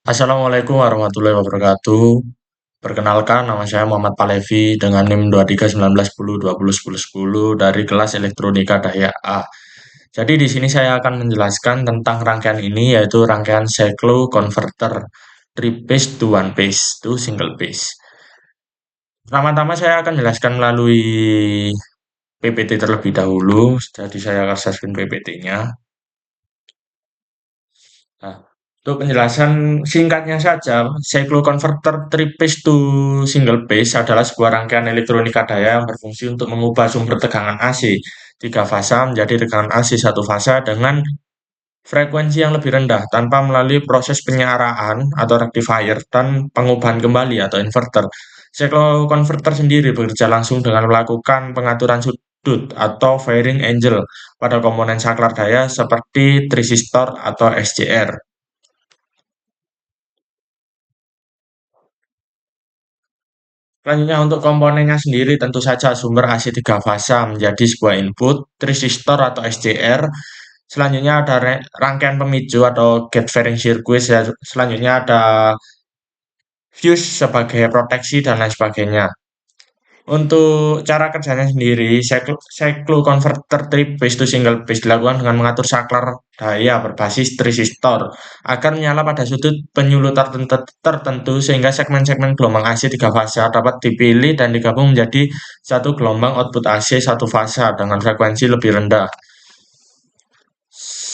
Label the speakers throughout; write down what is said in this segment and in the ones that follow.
Speaker 1: Assalamualaikum warahmatullahi wabarakatuh. Perkenalkan, nama saya Muhammad Palevi dengan NIM 2319102010 dari kelas Elektronika Dahya A. Jadi di sini saya akan menjelaskan tentang rangkaian ini, yaitu rangkaian cyclo converter three phase to one phase to single phase. Pertama-tama saya akan jelaskan melalui PPT terlebih dahulu. Jadi saya akan share PPT-nya. Nah, untuk penjelasan singkatnya saja, cycloconverter three phase to single phase adalah sebuah rangkaian elektronika daya yang berfungsi untuk mengubah sumber tegangan AC tiga fasa menjadi tegangan AC satu fasa dengan frekuensi yang lebih rendah tanpa melalui proses penyaraan atau rectifier dan pengubahan kembali atau inverter. Cycloconverter sendiri bekerja langsung dengan melakukan pengaturan sudut atau firing angle pada komponen saklar daya seperti transistor atau SCR. Selanjutnya untuk komponennya sendiri tentu saja sumber AC 3 fasa menjadi sebuah input, transistor atau SCR. Selanjutnya ada rangkaian pemicu atau gate varying circuit. Selanjutnya ada fuse sebagai proteksi dan lain sebagainya. Untuk cara kerjanya sendiri, cyclo converter three phase to single phase dilakukan dengan mengatur saklar daya berbasis transistor agar menyala pada sudut penyulutan tertentu sehingga segmen-segmen gelombang AC tiga fasa dapat dipilih dan digabung menjadi satu gelombang output AC satu fasa dengan frekuensi lebih rendah.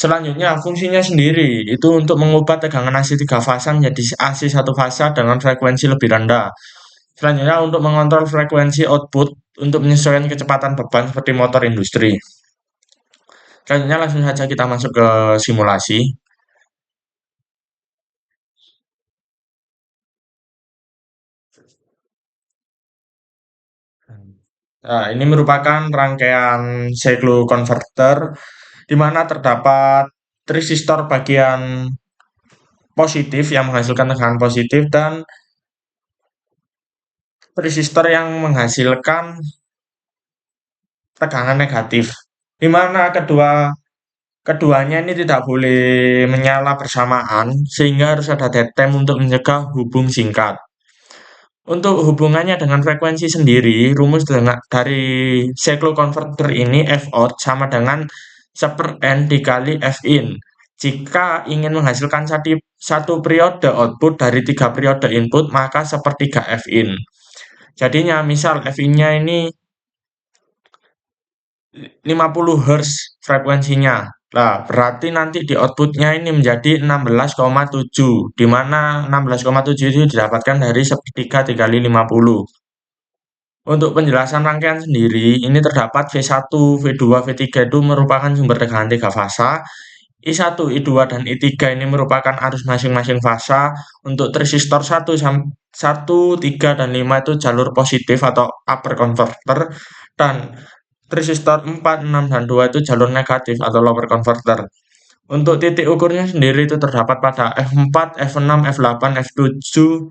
Speaker 1: Selanjutnya, fungsinya sendiri itu untuk mengubah tegangan AC tiga fasa menjadi AC satu fasa dengan frekuensi lebih rendah. Selanjutnya, untuk mengontrol frekuensi output untuk menyesuaikan kecepatan beban seperti motor industri. Selanjutnya, langsung saja kita masuk ke simulasi. Nah, ini merupakan rangkaian cyclo converter di mana terdapat resistor bagian positif yang menghasilkan tegangan positif dan resistor yang menghasilkan tegangan negatif. Di mana keduanya ini tidak boleh menyala bersamaan sehingga harus ada dead time untuk mencegah hubung singkat. Untuk hubungannya dengan frekuensi sendiri, rumus dari cyclo converter ini F out sama dengan 1/n dikali F in. Jika ingin menghasilkan satu periode output dari tiga periode input, maka sepertiga F in. Jadinya misal F in-nya ini 50 Hz frekuensinya. Nah, berarti nanti di outputnya ini menjadi 16,7, di mana 16,7 itu didapatkan dari sepertiga dikali 50. Untuk penjelasan rangkaian sendiri, ini terdapat V1, V2, V3 itu merupakan sumber tegangan tiga fasa. I1, I2, dan I3 ini merupakan arus masing-masing fasa. Untuk transistor 1, 3, dan 5 itu jalur positif atau upper converter. Dan transistor 4, 6, dan 2 itu jalur negatif atau lower converter. Untuk titik ukurnya sendiri itu terdapat pada F4, F6, F8, F7,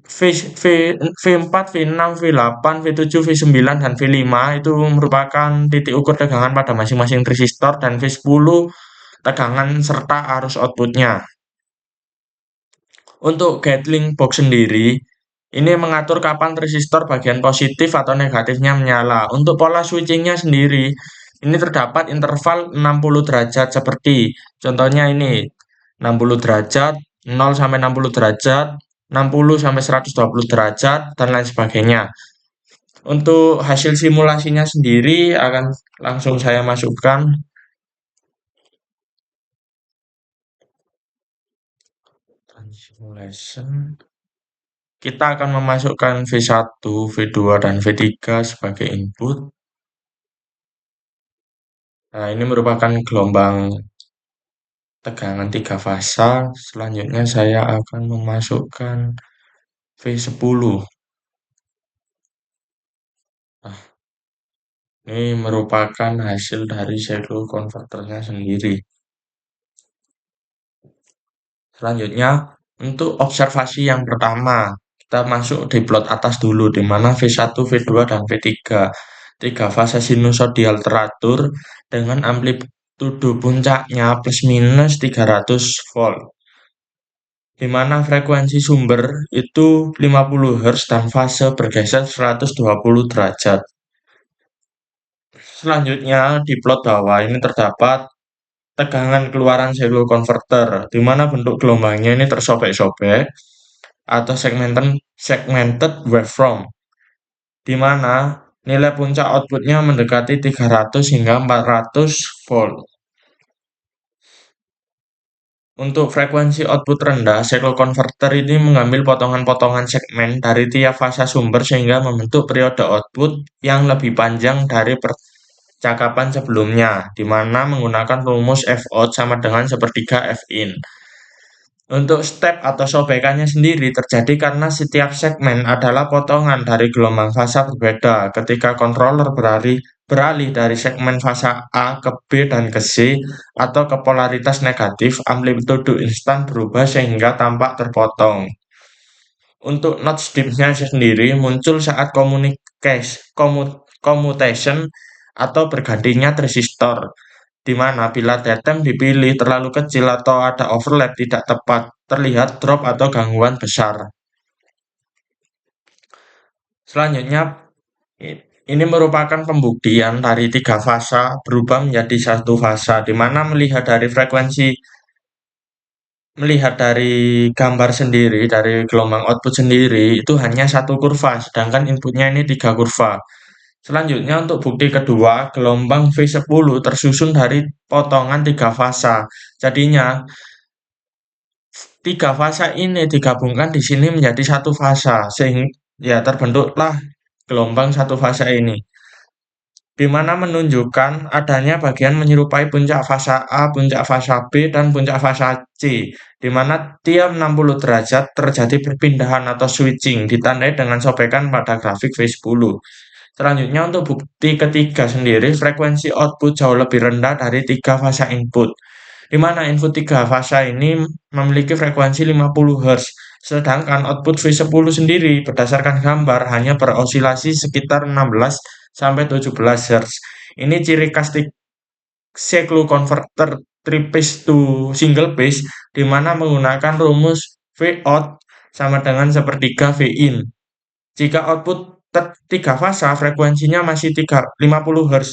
Speaker 1: V, V, V4, V6, V8, V7, V9, dan V5 itu merupakan titik ukur tegangan pada masing-masing resistor dan V10 tegangan serta arus outputnya. Untuk Gatling box sendiri, ini mengatur kapan resistor bagian positif atau negatifnya menyala. Untuk pola switchingnya sendiri, ini terdapat interval 60 derajat seperti contohnya ini 60 derajat, 0 sampai 60 derajat, 60 sampai 120 derajat, dan lain sebagainya. Untuk hasil simulasinya sendiri akan langsung saya masukkan. Simulation. Kita akan memasukkan V1, V2, dan V3 sebagai input. Nah, ini merupakan gelombang tegangan tiga fasa. Selanjutnya saya akan memasukkan V10. Nah, ini merupakan hasil dari cyclo converternya sendiri. Selanjutnya, untuk observasi yang pertama, kita masuk di plot atas dulu, di mana V1, V2, dan V3. Tiga fase sinusoidal teratur dengan amplitudo puncaknya plus minus 300 volt. di mana frekuensi sumber itu 50 Hz dan fase bergeser 120 derajat. Selanjutnya di plot bawah ini terdapat tegangan keluaran Zeelow converter, di mana bentuk gelombangnya ini tersobek-sobek atau segmented waveform, di mana nilai puncak outputnya mendekati 300 hingga 400 volt. Untuk frekuensi output rendah, cycle converter ini mengambil potongan-potongan segmen dari tiap fase sumber sehingga membentuk periode output yang lebih panjang dari percakapan sebelumnya, di mana menggunakan rumus F out sama dengan sepertiga F in. Untuk step atau sobekannya sendiri terjadi karena setiap segmen adalah potongan dari gelombang fasa berbeda ketika controller beralih dari segmen fasa A ke B dan ke C atau ke polaritas negatif, amplitude instan berubah sehingga tampak terpotong. Untuk notch dipnya sendiri muncul saat commutation atau bergantinya transistor, di mana bila datem dipilih terlalu kecil atau ada overlap tidak tepat, terlihat drop atau gangguan besar. Selanjutnya, ini merupakan pembuktian dari tiga fasa berubah menjadi satu fasa, di mana melihat dari gambar sendiri, dari gelombang output sendiri, itu hanya satu kurva, sedangkan inputnya ini tiga kurva. Selanjutnya untuk bukti kedua, gelombang V10 tersusun dari potongan tiga fasa. Jadinya, tiga fasa ini digabungkan di sini menjadi satu fasa, sehingga ya terbentuklah gelombang satu fasa ini, di mana menunjukkan adanya bagian menyerupai puncak fasa A, puncak fasa B, dan puncak fasa C, di mana tiap 60 derajat terjadi perpindahan atau switching, ditandai dengan sobekan pada grafik V10. Selanjutnya untuk bukti ketiga sendiri, frekuensi output jauh lebih rendah dari tiga fasa input, di mana input tiga fasa ini memiliki frekuensi 50 Hz, sedangkan output V10 sendiri berdasarkan gambar hanya berosilasi sekitar 16 sampai 17 Hz. Ini ciri khas cycle converter three-phase to single phase, di mana menggunakan rumus V out sama dengan sepertiga V in. Jika output tiga fasa, frekuensinya masih 50 Hz.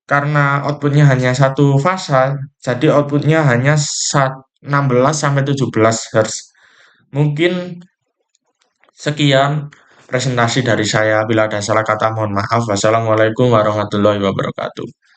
Speaker 1: Karena outputnya hanya satu fasa, jadi outputnya hanya 16 sampai 17 Hz. Mungkin sekian presentasi dari saya. Bila ada salah kata, mohon maaf. Wassalamualaikum warahmatullahi wabarakatuh.